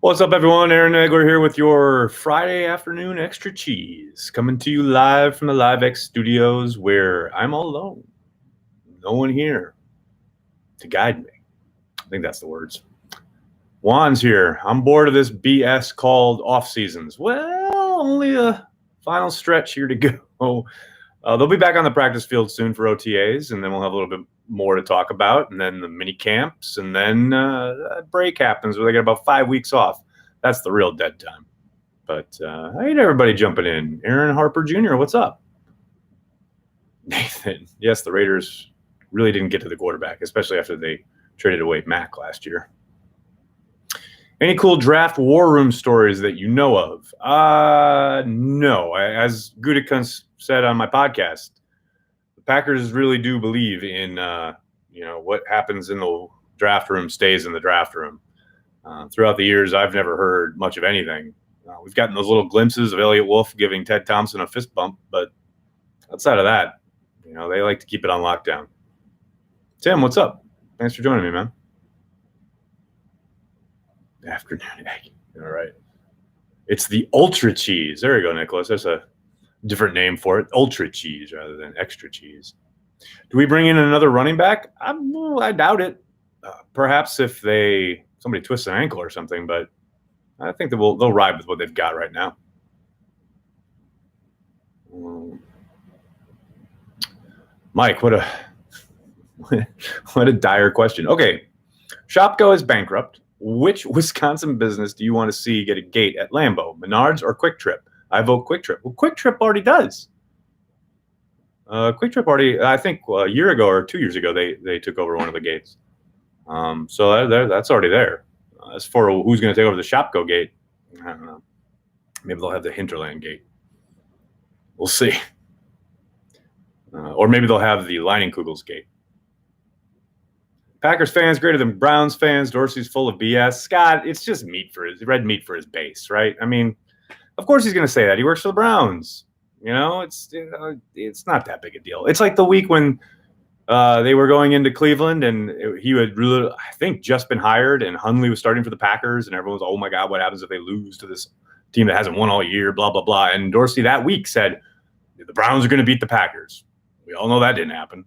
What's up, everyone? Aaron Egler here with your Friday afternoon extra cheese, coming to you live from the LiveX studios where I'm all alone. No one here to guide me. I think that's the words. Juan's here. I'm bored of this BS called off-seasons. Well, only a final stretch here to go. They'll be back on the practice field soon for OTAs, and then we'll have a little bit more to talk about, and then the mini camps, and then a break happens where they get about 5 weeks off. That's the real dead time. But I hate everybody jumping in. Aaron Harper Jr., what's up? Nathan, yes, the Raiders really didn't get to the quarterback, especially after they traded away Mac last year. Any cool draft war room stories that you know of? No. As Gutekunst said on my podcast, the Packers really do believe in, what happens in the draft room stays in the draft room. Throughout the years, I've never heard much of anything. We've gotten those little glimpses of Elliott Wolf giving Ted Thompson a fist bump, but outside of that, they like to keep it on lockdown. Tim, what's up? Thanks for joining me, man. Afternoon egg. All right. It's the ultra cheese. There you go, Nicholas. That's a different name for it. Ultra cheese rather than extra cheese. Do we bring in another running back? I doubt it. Perhaps if somebody twists an ankle or something, but I think they'll ride with what they've got right now. Mike, what a dire question. Okay, Shopko is bankrupt. Which Wisconsin business do you want to see get a gate at Lambeau, Menards or Quick Trip? I vote Quick Trip. Well, Quick Trip already does. Quick Trip already, I think a year ago or 2 years ago, they took over one of the gates. So that's already there. As for who's going to take over the Shopko gate, I don't know. Maybe they'll have the Hinterland gate. We'll see. Or maybe they'll have the Leinenkugels gate. Packers fans greater than Browns fans. Dorsey's full of BS. Scott, it's just red meat for his base, right? I mean, of course he's going to say that. He works for the Browns. It's not that big a deal. It's like the week when they were going into Cleveland, and he had really, I think, just been hired, and Hundley was starting for the Packers, and everyone was, oh my God, what happens if they lose to this team that hasn't won all year, blah, blah, blah. And Dorsey that week said, the Browns are going to beat the Packers. We all know that didn't happen.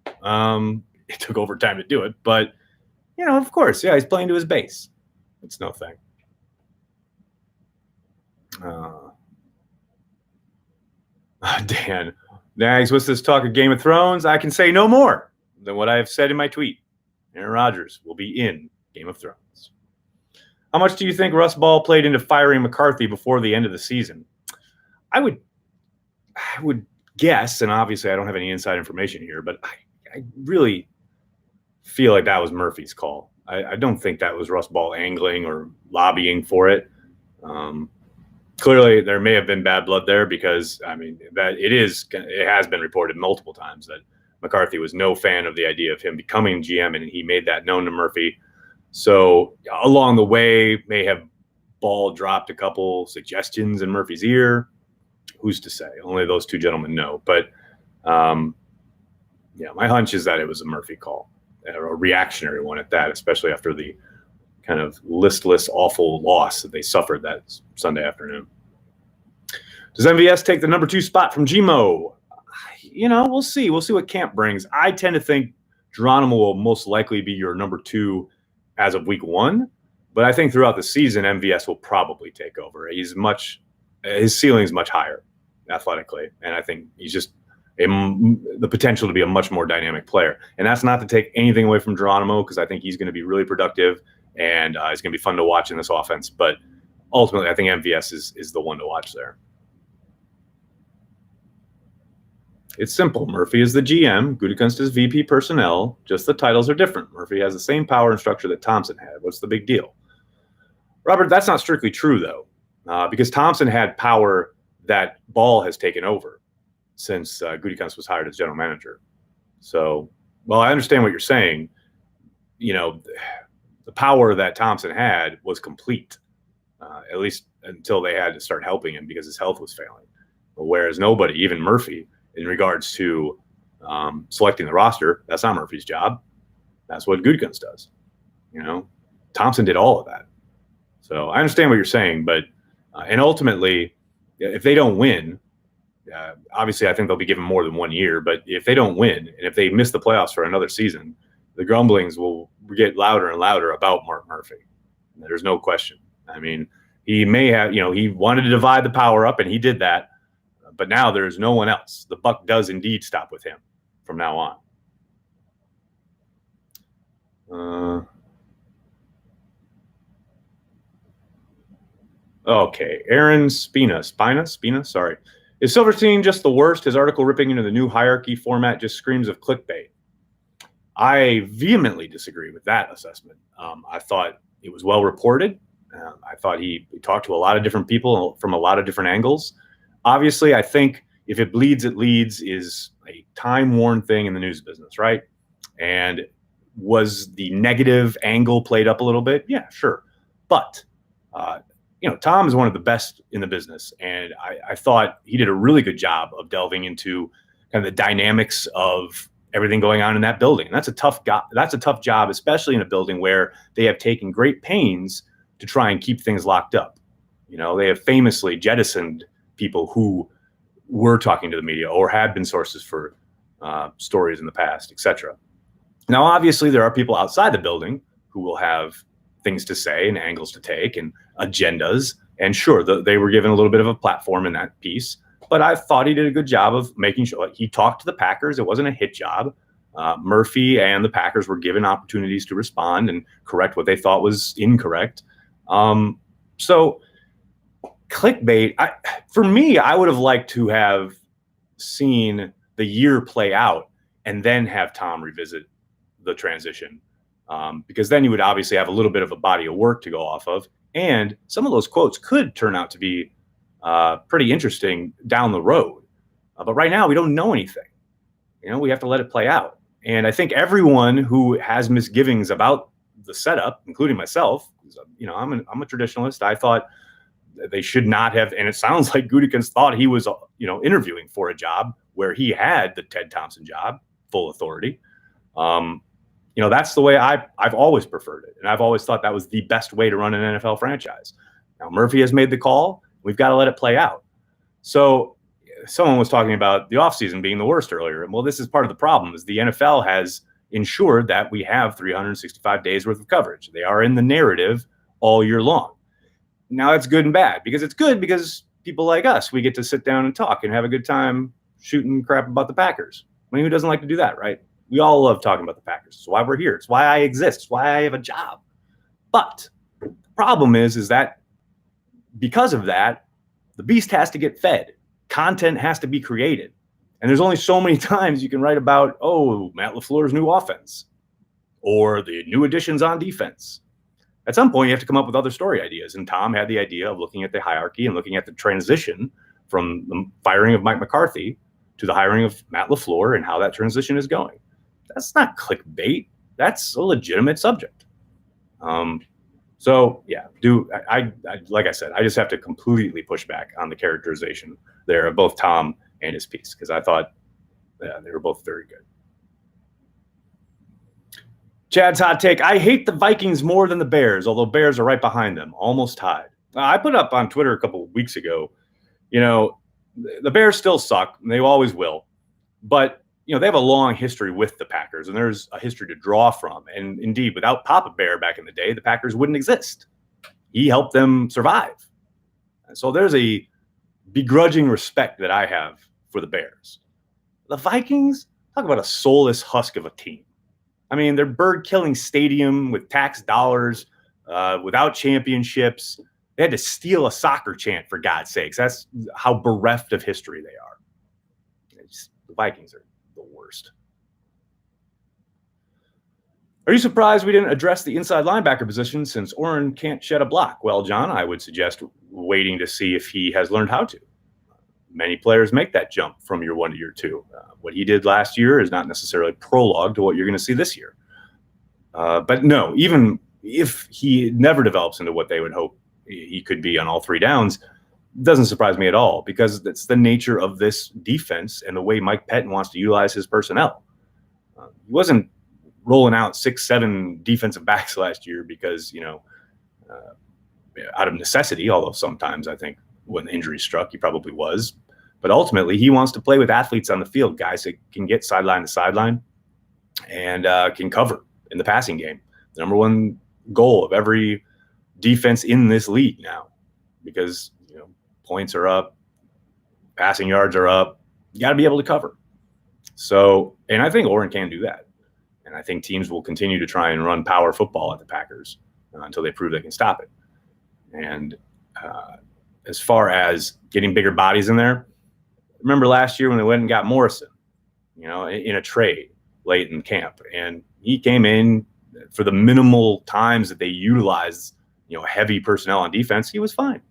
It took overtime to do it, but, of course, yeah, he's playing to his base. It's no thing. Dan, Nags, what's this talk of Game of Thrones? I can say no more than what I have said in my tweet. Aaron Rodgers will be in Game of Thrones. How much do you think Russ Ball played into firing McCarthy before the end of the season? I would guess, and obviously I don't have any inside information here, but I really feel like that was Murphy's call. I don't think that was Russ Ball angling or lobbying for it. Clearly, there may have been bad blood there because, it has been reported multiple times that McCarthy was no fan of the idea of him becoming GM, and he made that known to Murphy. So along the way, may have Ball dropped a couple suggestions in Murphy's ear. Who's to say? Only those two gentlemen know. But, my hunch is that it was a Murphy call, a reactionary one at that, especially after the kind of listless, awful loss that they suffered that Sunday afternoon. Does MVS take the number 2 spot from Gmo? We'll see. We'll see what camp brings. I tend to think Geronimo will most likely be your number 2 as of week 1, but I think throughout the season, MVS will probably take over. His ceiling is much higher athletically, and I think he's just the potential to be a much more dynamic player. And that's not to take anything away from Geronimo, because I think he's going to be really productive, and it's going to be fun to watch in this offense. But ultimately, I think MVS is the one to watch there. It's simple. Murphy is the GM. Gutekunst is VP personnel. Just the titles are different. Murphy has the same power and structure that Thompson had. What's the big deal? Robert, that's not strictly true, though, because Thompson had power that Ball has taken over since Gutekunst was hired as general manager. So, well, I understand what you're saying. The power that Thompson had was complete, at least until they had to start helping him because his health was failing. Whereas nobody, even Murphy, in regards to selecting the roster, that's not Murphy's job. That's what Gutekunst does. Thompson did all of that. So I understand what you're saying, but and ultimately, if they don't win, obviously I think they'll be given more than 1 year. But if they don't win, and if they miss the playoffs for another season, the grumblings will get louder and louder about Mark Murphy. There's no question. I mean, he may have, he wanted to divide the power up, and he did that. But now there's no one else. The buck does indeed stop with him from now on. Okay, Aaron Spina, sorry. Is Silverstein just the worst? His article ripping into the new hierarchy format just screams of clickbait. I vehemently disagree with that assessment. I thought it was well reported. I thought he talked to a lot of different people from a lot of different angles. Obviously, I think if it bleeds, it leads is a time-worn thing in the news business, right? And was the negative angle played up a little bit? Yeah, sure. But Tom is one of the best in the business, and I thought he did a really good job of delving into kind of the dynamics of everything going on in that building. And that's a tough job, especially in a building where they have taken great pains to try and keep things locked up. They have famously jettisoned people who were talking to the media or had been sources for stories in the past, etc. Now, obviously, there are people outside the building who will have things to say and angles to take and agendas. And sure, they were given a little bit of a platform in that piece. But I thought he did a good job of making sure he talked to the Packers. It wasn't a hit job. Murphy and the Packers were given opportunities to respond and correct what they thought was incorrect. So clickbait, for me, I would have liked to have seen the year play out and then have Tom revisit the transition. Because then you would obviously have a little bit of a body of work to go off of. And some of those quotes could turn out to be pretty interesting down the road. But right now, we don't know anything. We have to let it play out. And I think everyone who has misgivings about the setup, including myself, I'm a traditionalist. I thought they should not have, and it sounds like Gutekunst thought he was, interviewing for a job where he had the Ted Thompson job, full authority. That's the way I've always preferred it. And I've always thought that was the best way to run an NFL franchise. Now, Murphy has made the call. We've got to let it play out. So someone was talking about the offseason being the worst earlier. Well, this is part of the problem is the NFL has ensured that we have 365 days worth of coverage. They are in the narrative all year long. Now, it's good and bad because it's good because people like us, we get to sit down and talk and have a good time shooting crap about the Packers. I mean, who doesn't like to do that, right? We all love talking about the Packers. It's why we're here. It's why I exist. It's why I have a job. But the problem is that because of that, the beast has to get fed. Content has to be created. And there's only so many times you can write about, Matt LaFleur's new offense or the new additions on defense. At some point, you have to come up with other story ideas. And Tom had the idea of looking at the hierarchy and looking at the transition from the firing of Mike McCarthy to the hiring of Matt LaFleur and how that transition is going. That's not clickbait. That's a legitimate subject. So yeah, I like I said, I just have to completely push back on the characterization there of both Tom and his piece because I thought they were both very good. Chad's hot take: I hate the Vikings more than the Bears, although Bears are right behind them, almost tied. I put up on Twitter a couple of weeks ago, the Bears still suck, and they always will, but they have a long history with the Packers, and there's a history to draw from. And indeed, without Papa Bear back in the day, the Packers wouldn't exist. He helped them survive. And so there's a begrudging respect that I have for the Bears. The Vikings, talk about a soulless husk of a team. I mean, their bird-killing stadium with tax dollars, without championships. They had to steal a soccer chant, for God's sakes. That's how bereft of history they are. The Vikings are the worst. Are you surprised we didn't address the inside linebacker position since Oren can't shed a block? Well, John, I would suggest waiting to see if he has learned how to. Many players make that jump from year one to year two. What he did last year is not necessarily prologue to what you're going to see this year. But no, even if he never develops into what they would hope he could be on all three downs, doesn't surprise me at all because that's the nature of this defense and the way Mike Pettin wants to utilize his personnel. He wasn't rolling out 6-7 defensive backs last year because, out of necessity, although sometimes I think when the injury struck, he probably was. But ultimately, he wants to play with athletes on the field, guys that can get sideline to sideline and can cover in the passing game. The number one goal of every defense in this league now, because points are up, passing yards are up. You got to be able to cover. So, and I think Oregon can do that. And I think teams will continue to try and run power football at the Packers until they prove they can stop it. And as far as getting bigger bodies in there, remember last year when they went and got Morrison, in a trade late in camp, and he came in for the minimal times that they utilized, heavy personnel on defense, he was fine.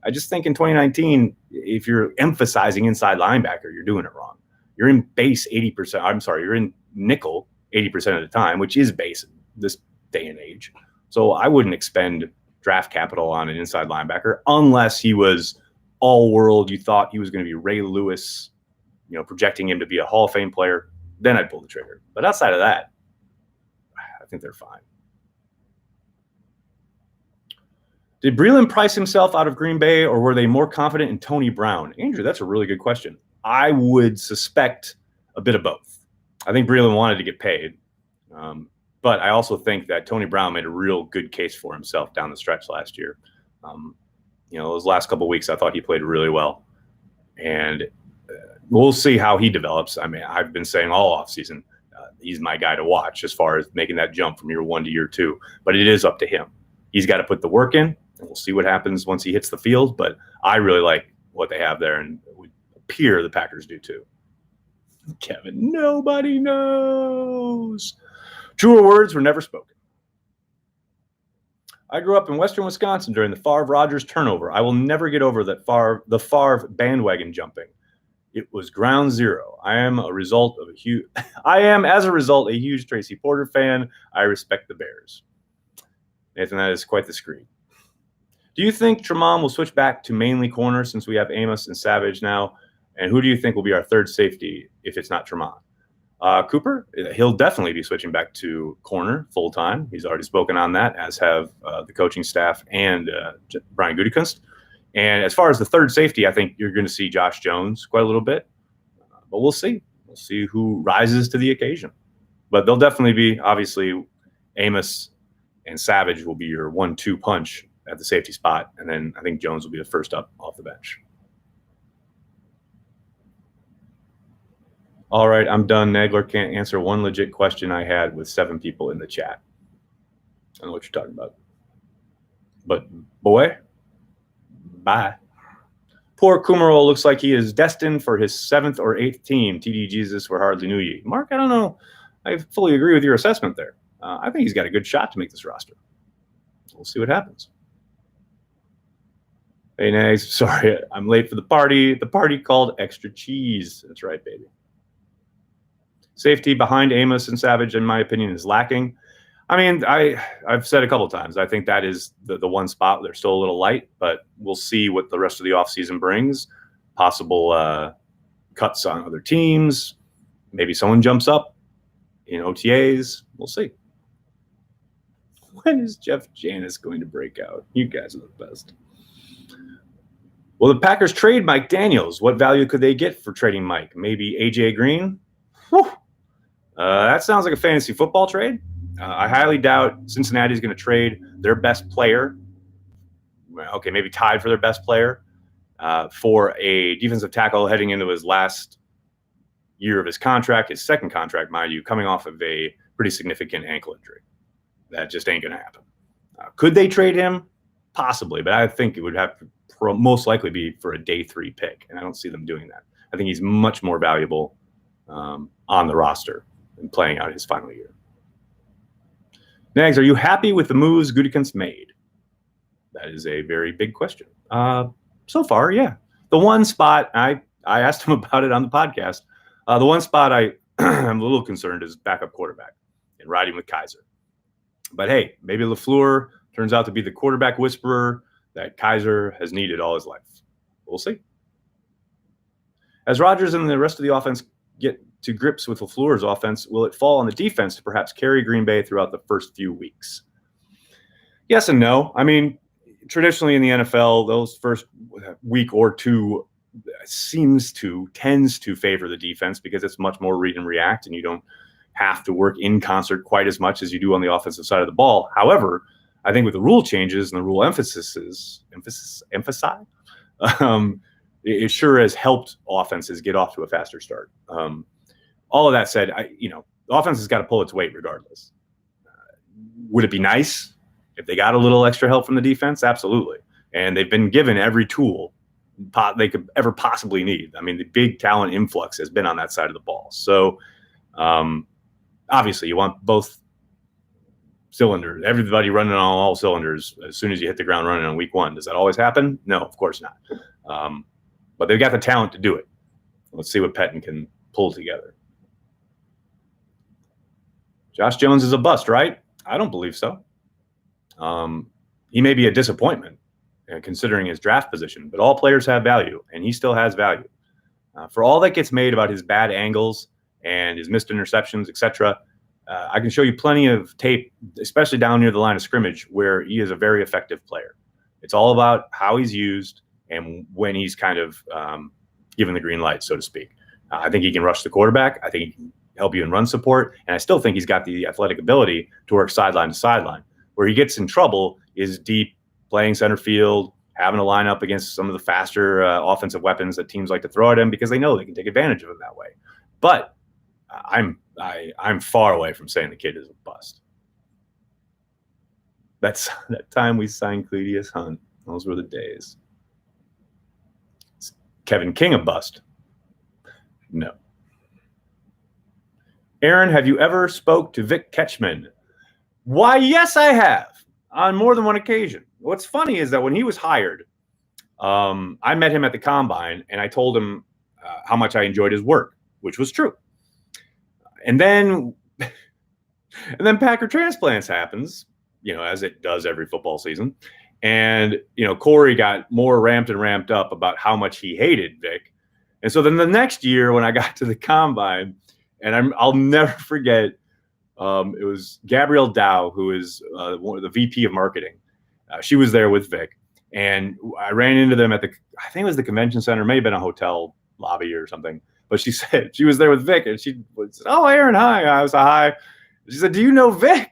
I just think in 2019, if you're emphasizing inside linebacker, you're doing it wrong. You're in base 80%. I'm sorry, you're in nickel 80% of the time, which is base this day and age. So I wouldn't expend draft capital on an inside linebacker unless he was all world. You thought he was going to be Ray Lewis, projecting him to be a Hall of Fame player. Then I'd pull the trigger. But outside of that, I think they're fine. Did Breeland price himself out of Green Bay, or were they more confident in Tony Brown? Andrew, that's a really good question. I would suspect a bit of both. I think Breeland wanted to get paid, but I also think that Tony Brown made a real good case for himself down the stretch last year. Those last couple of weeks, I thought he played really well, and we'll see how he develops. I mean, I've been saying all offseason, he's my guy to watch as far as making that jump from year 1 to year 2, but it is up to him. He's got to put the work in, and we'll see what happens once he hits the field, but I really like what they have there, and it would appear the Packers do too. Kevin, nobody knows. Truer words were never spoken. I grew up in western Wisconsin during the Favre-Rodgers turnover. I will never get over the Favre bandwagon jumping. It was ground zero. I am, as a result, a huge Tracy Porter fan. I respect the Bears. Nathan, that is quite the screen. Do you think Tremont will switch back to mainly corner since we have Amos and Savage now? And who do you think will be our third safety if it's not Tremont? Cooper, he'll definitely be switching back to corner full-time. He's already spoken on that, as have the coaching staff and Brian Gutekunst. And as far as the third safety, I think you're going to see Josh Jones quite a little bit. But we'll see. We'll see who rises to the occasion. But they'll definitely be, obviously, Amos and Savage will be your 1-2 punch at the safety spot. And then I think Jones will be the first up off the bench. All right, I'm done. Nagler can't answer one legit question I had with 7 people in the chat. I don't know what you're talking about. But, boy, bye. Poor Kumaro looks like he is destined for his 7th or 8th team. TD Jesus, we hardly knew ye. Mark, I don't know. I fully agree with your assessment there. I think he's got a good shot to make this roster. We'll see what happens. Hey, Nags, sorry, I'm late for the party. The party called extra cheese. That's right, baby. Safety behind Amos and Savage, in my opinion, is lacking. I mean, I've said a couple of times, I think that is the one spot where they're still a little light, but we'll see what the rest of the offseason brings. Possible cuts on other teams. Maybe someone jumps up in OTAs. We'll see. When is Jeff Janis going to break out? You guys are the best. Will the Packers trade Mike Daniels? What value could they get for trading Mike? Maybe A.J. Green? Whew. That sounds like a fantasy football trade. I highly doubt Cincinnati is going to trade their best player. Okay, maybe tied for their best player for a defensive tackle heading into his last year of his contract, his second contract, mind you, coming off of a pretty significant ankle injury. That just ain't going to happen. Could they trade him? Possibly, but I think it would have to most likely be for a day 3 pick, and I don't see them doing that. I think he's much more valuable on the roster and playing out his final year. Nags, are you happy with the moves Gutekunst made? That is a very big question. So far, yeah. The one spot, I asked him about it on the podcast. The one spot I'm a little concerned is backup quarterback and riding with Kaiser. But hey, maybe LaFleur turns out to be the quarterback whisperer that Kaiser has needed all his life. We'll see. As Rodgers and the rest of the offense get to grips with LaFleur's offense, will it fall on the defense to perhaps carry Green Bay throughout the first few weeks? Yes and no. I mean, traditionally in the NFL, those first week or two tends to favor the defense because it's much more read and react, and you don't have to work in concert quite as much as you do on the offensive side of the ball. However, I think with the rule changes and the rule emphasize, it sure has helped offenses get off to a faster start. All of that said, the offense has got to pull its weight regardless. Would it be nice if they got a little extra help from the defense? Absolutely. And they've been given every tool they could ever possibly need. I mean, the big talent influx has been on that side of the ball. So obviously you want both cylinders, everybody running on all cylinders as soon as you hit the ground running on week one. Does that always happen? No, of course not. But they've got the talent to do it. Let's see what Pettine can pull together. Josh Jones is a bust, right? I don't believe so. He may be a disappointment considering his draft position, but all players have value, and he still has value. For all that gets made about his bad angles and his missed interceptions, etc., I can show you plenty of tape, especially down near the line of scrimmage, where he is a very effective player. It's all about how he's used and when he's kind of given the green light, so to speak. I think he can rush the quarterback. I think he can help you in run support. And I still think he's got the athletic ability to work sideline to sideline. Where he gets in trouble is deep, playing center field, having to line up against some of the faster offensive weapons that teams like to throw at him because they know they can take advantage of him that way. But I'm far away from saying the kid is a bust. That's that time we signed Cledius Hunt. Those were the days. Is Kevin King a bust? No. Aaron, have you ever spoke to Vic Ketchman? Why, yes, I have, on more than one occasion. What's funny is that when he was hired, I met him at the Combine, and I told him how much I enjoyed his work, which was true. And then Packer Transplants happens, as it does every football season. And, Corey got more ramped up about how much he hated Vic. And so then the next year when I got to the Combine, and I'll never forget, it was Gabrielle Dow, who is the VP of marketing. She was there with Vic, and I ran into them at I think it was the convention center, may have been a hotel lobby or something. But she said she was there with Vic, and she said, "Oh, Aaron, hi." I was hi. She said, "Do you know Vic?"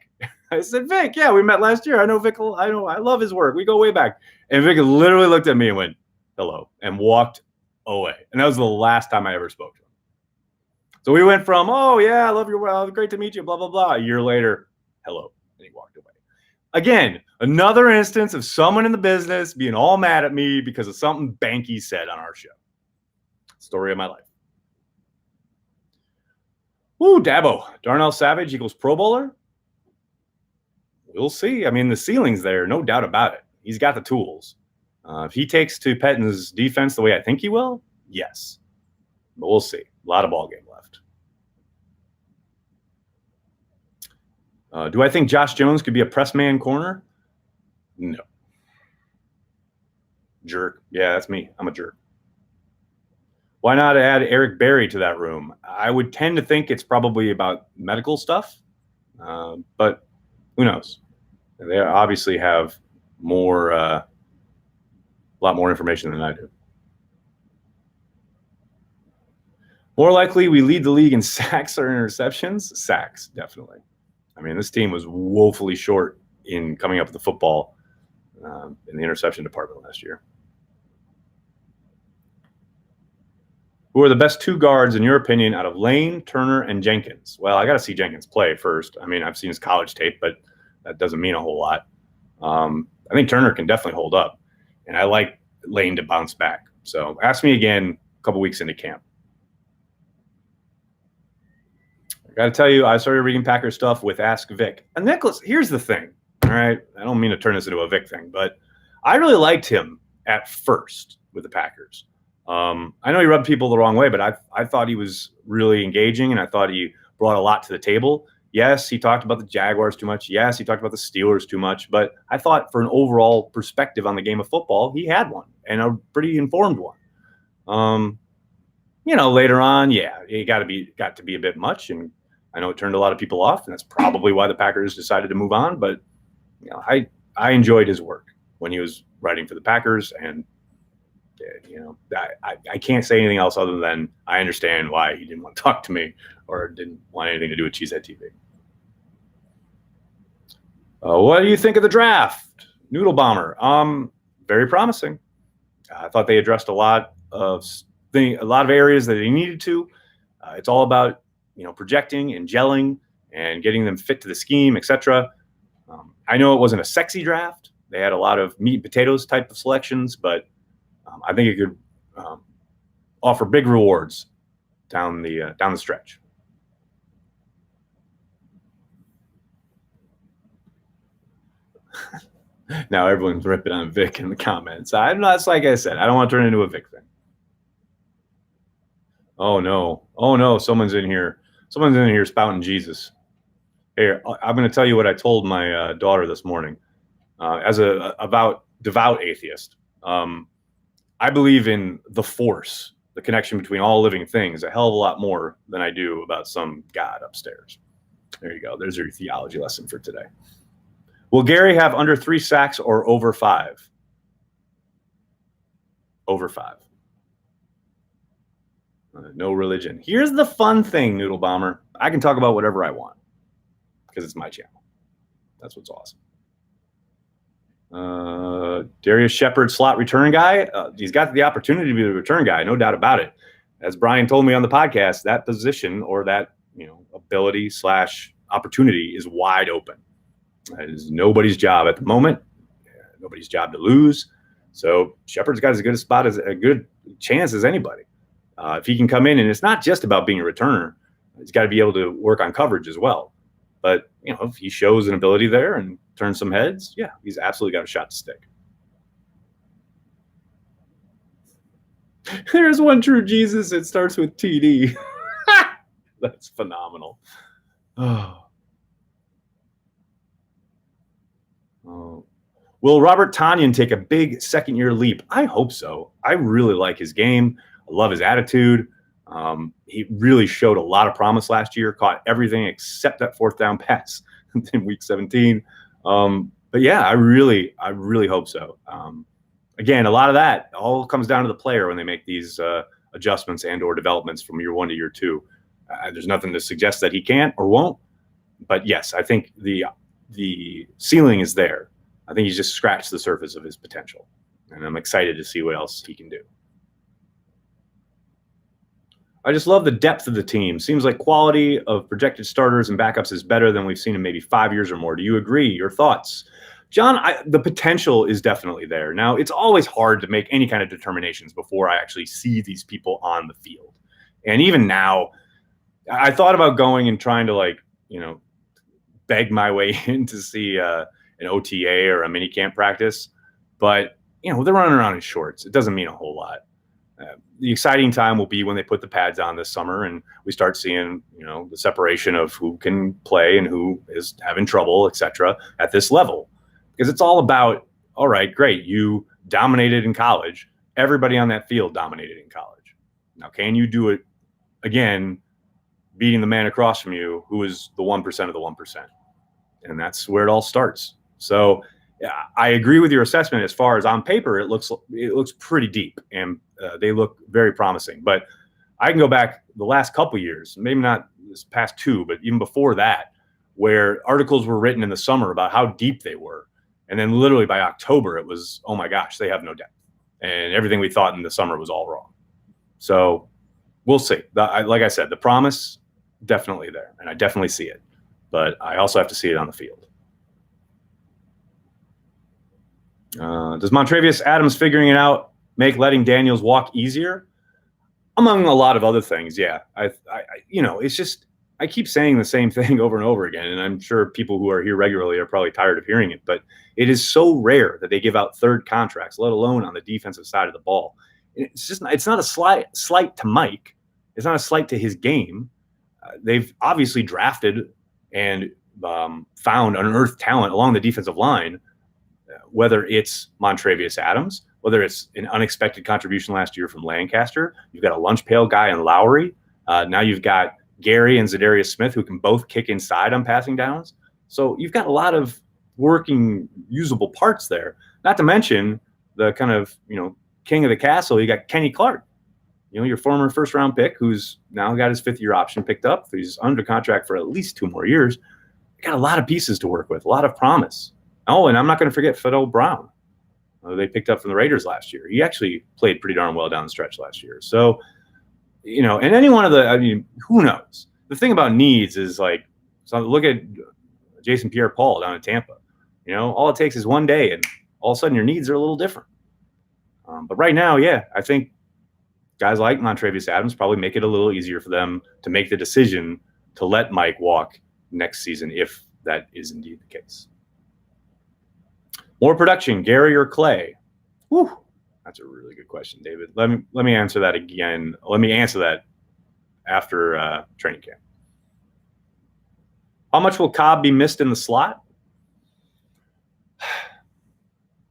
I said, "Vic, yeah, we met last year. I know Vic. I love his work. We go way back." And Vic literally looked at me and went, "Hello," and walked away. And that was the last time I ever spoke to him. So we went from, "Oh yeah, I love your work. Great to meet you," blah blah blah. A year later, "Hello," and he walked away. Again, another instance of someone in the business being all mad at me because of something Banky said on our show. Story of my life. Ooh, Dabo. Darnell Savage equals Pro Bowler? We'll see. I mean, the ceiling's there, no doubt about it. He's got the tools. If he takes to Pettine's defense the way I think he will, yes. But we'll see. A lot of ball game left. Do I think Josh Jones could be a press man corner? No. Jerk. Yeah, that's me. I'm a jerk. Why not add Eric Berry to that room? I would tend to think it's probably about medical stuff, but who knows? They obviously have a lot more information than I do. More likely, we lead the league in sacks or interceptions? Sacks, definitely. I mean, this team was woefully short in coming up with the football in the interception department last year. Who are the best two guards, in your opinion, out of Lane, Turner, and Jenkins? Well, I got to see Jenkins play first. I mean, I've seen his college tape, but that doesn't mean a whole lot. I think Turner can definitely hold up, and I like Lane to bounce back. So ask me again a couple weeks into camp. I got to tell you, I started reading Packers stuff with Ask Vic. And Nicholas, here's the thing, all right? I don't mean to turn this into a Vic thing, but I really liked him at first with the Packers. I know he rubbed people the wrong way, but I thought he was really engaging, and I thought he brought a lot to the table. Yes, he talked about the Jaguars too much. Yes, he talked about the Steelers too much. But I thought for an overall perspective on the game of football, he had one, and a pretty informed one. Later on, yeah, it got to be a bit much, and I know it turned a lot of people off, and that's probably why the Packers decided to move on. But I enjoyed his work. when he was writing for the Packers. And, I can't say anything else other than I understand why he didn't want to talk to me or didn't want anything to do with Cheesehead TV. What do you think of the draft? Noodle Bomber. Very promising. I thought they addressed a lot of areas that they needed to. It's all about, projecting and gelling and getting them fit to the scheme, etc. I know it wasn't a sexy draft. They had a lot of meat and potatoes type of selections, but I think it could offer big rewards down the stretch. Now everyone's ripping on Vic in the comments. It's like I said, I don't want to turn into a Vic thing. Oh no, someone's in here spouting Jesus. Here, I'm going to tell you what I told my daughter this morning. As about devout atheist, I believe in the force, the connection between all living things, a hell of a lot more than I do about some God upstairs. There you go. There's your theology lesson for today. Will Gary have under 3 sacks or over 5? Over 5. No religion. Here's the fun thing, Noodle Bomber. I can talk about whatever I want because it's my channel. That's what's awesome. Darius Shepard, slot return guy. He's got the opportunity to be the return guy, no doubt about it. As Brian told me on the podcast, that position or that ability / opportunity is wide open. It is nobody's job at the moment. Nobody's job to lose. So Shepard's got as good a good chance as anybody. If he can come in, and it's not just about being a returner, he's got to be able to work on coverage as well. But if he shows an ability there and turns some heads, yeah, he's absolutely got a shot to stick. There's one true Jesus. It starts with TD. That's phenomenal. Oh. Will Robert Tonyan take a big second-year leap? I hope so. I really like his game. I love his attitude. He really showed a lot of promise last year, caught everything except that 4th down pass in week 17. But yeah, I really hope so. Again, a lot of that all comes down to the player when they make these adjustments and or developments from year 1 to year 2. There's nothing to suggest that he can't or won't. But yes, I think the ceiling is there. I think he's just scratched the surface of his potential. And I'm excited to see what else he can do. I just love the depth of the team. Seems like quality of projected starters and backups is better than we've seen in maybe 5 years or more. Do you agree? Your thoughts? John, the potential is definitely there. Now, it's always hard to make any kind of determinations before I actually see these people on the field. And even now, I thought about going and trying to beg my way in to see an OTA or a mini camp practice. But, they're running around in shorts. It doesn't mean a whole lot. The exciting time will be when they put the pads on this summer and we start seeing, the separation of who can play and who is having trouble, etc. at this level. Because it's all about, all right, great, you dominated in college. Everybody on that field dominated in college. Now, can you do it again, beating the man across from you who is the 1% of the 1%? And that's where it all starts. So I agree with your assessment as far as on paper, it looks pretty deep and they look very promising. But I can go back the last couple of years, maybe not this past 2, but even before that, where articles were written in the summer about how deep they were. And then literally by October, it was, oh my gosh, they have no depth. And everything we thought in the summer was all wrong. So we'll see. Like I said, the promise, definitely there. And I definitely see it. But I also have to see it on the field. Does Montravius Adams figuring it out make letting Daniels walk easier? Among a lot of other things, yeah. It's just, I keep saying the same thing over and over again, and I'm sure people who are here regularly are probably tired of hearing it, but it is so rare that they give out third contracts, let alone on the defensive side of the ball. It's not a slight to Mike. It's not a slight to his game. They've obviously drafted and found unearthed talent along the defensive line, whether it's Montravius Adams, whether it's an unexpected contribution last year from Lancaster. You've got a lunch pail guy in Lowry. Now you've got Gary and Zadarius Smith who can both kick inside on passing downs. So you've got a lot of working, usable parts there. Not to mention the kind of, king of the castle. You got Kenny Clark, your former first-round pick, who's now got his fifth-year option picked up. He's under contract for at least 2 more years. Got a lot of pieces to work with, a lot of promise. Oh, and I'm not going to forget Fidel Brown. They picked up from the Raiders last year. He actually played pretty darn well down the stretch last year. So, and any one of who knows? The thing about needs is so look at Jason Pierre-Paul down in Tampa. All it takes is one day, and all of a sudden your needs are a little different. But right now, I think guys like Montravius Adams probably make it a little easier for them to make the decision to let Mike walk next season, if that is indeed the case. More production, Gary or Clay? Whew, that's a really good question, David. Let me answer that again. Let me answer that after training camp. How much will Cobb be missed in the slot?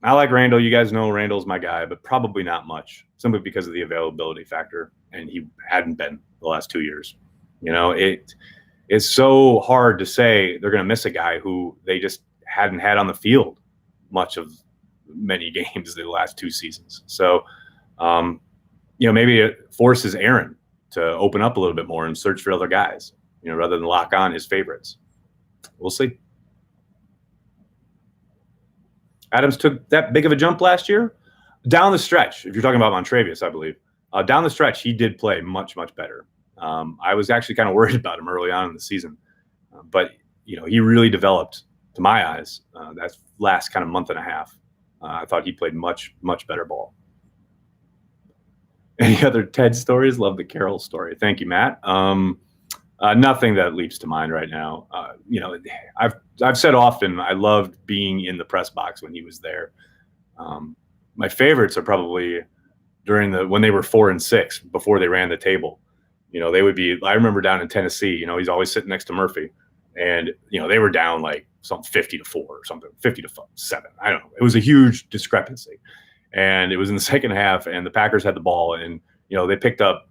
I like Randall. You guys know Randall's my guy, but probably not much, simply because of the availability factor, and he hadn't been the last 2 years. It's so hard to say they're going to miss a guy who they just hadn't had on the field much of many games the last 2 seasons. So, maybe it forces Aaron to open up a little bit more and search for other guys, rather than lock on his favorites. We'll see. Adams took that big of a jump last year. Down the stretch, if you're talking about Montravius, I believe, down the stretch, he did play much, much better. I was actually kind of worried about him early on in the season. But, he really developed, to my eyes, that last kind of month and a half. I thought he played much, much better ball. Any other Ted stories? Love the Carroll story. Thank you, Matt. Nothing that leaps to mind right now. I've said often I loved being in the press box when he was there. My favorites are probably when they were 4 and 6 before they ran the table. They would be. I remember down in Tennessee. He's always sitting next to Murphy, and they were down like something 50-4 or something, 50-7. I don't know. It was a huge discrepancy, and it was in the second half, and the Packers had the ball, and they picked up.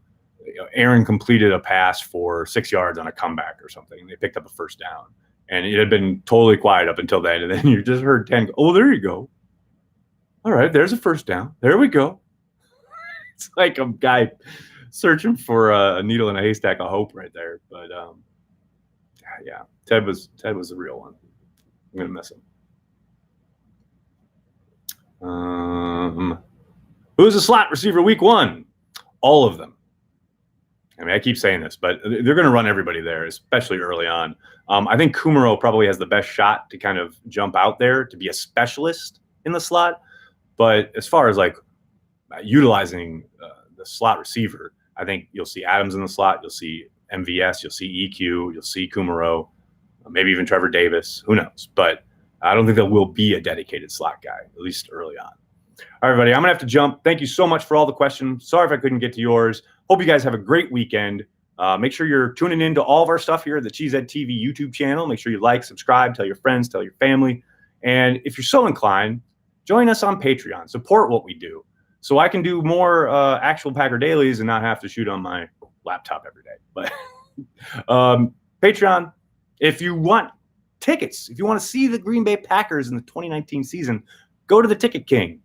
Aaron completed a pass for 6 yards on a comeback or something. They picked up a first down, and it had been totally quiet up until then. And then you just heard 10 go, oh, there you go. All right, there's a first down. There we go. It's like a guy searching for a needle in a haystack of hope right there. But Ted was the real one. I'm gonna miss him. Who's the slot receiver week 1? All of them. I mean, I keep saying this, but they're going to run everybody there, especially early on. I think Kumaro probably has the best shot to kind of jump out there to be a specialist in the slot. But as far as utilizing the slot receiver, I think you'll see Adams in the slot. You'll see MVS. You'll see EQ. You'll see Kumaro, maybe even Trevor Davis. Who knows? But I don't think there will be a dedicated slot guy, at least early on. All right, everybody, I'm going to have to jump. Thank you so much for all the questions. Sorry if I couldn't get to yours. Hope you guys have a great weekend. Make sure you're tuning in to all of our stuff here at the Cheesehead TV YouTube channel. Make sure you like, subscribe, tell your friends, tell your family. And if you're so inclined, join us on Patreon. Support what we do so I can do more actual Packer dailies and not have to shoot on my laptop every day. But Patreon, if you want tickets, if you want to see the Green Bay Packers in the 2019 season, go to the Ticket King.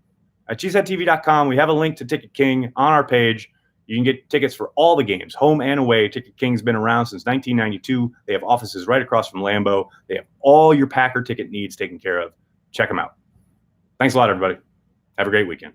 At cheeseheadtv.com, we have a link to Ticket King on our page. You can get tickets for all the games, home and away. Ticket King's been around since 1992. They have offices right across from Lambeau. They have all your Packer ticket needs taken care of. Check them out. Thanks a lot, everybody. Have a great weekend.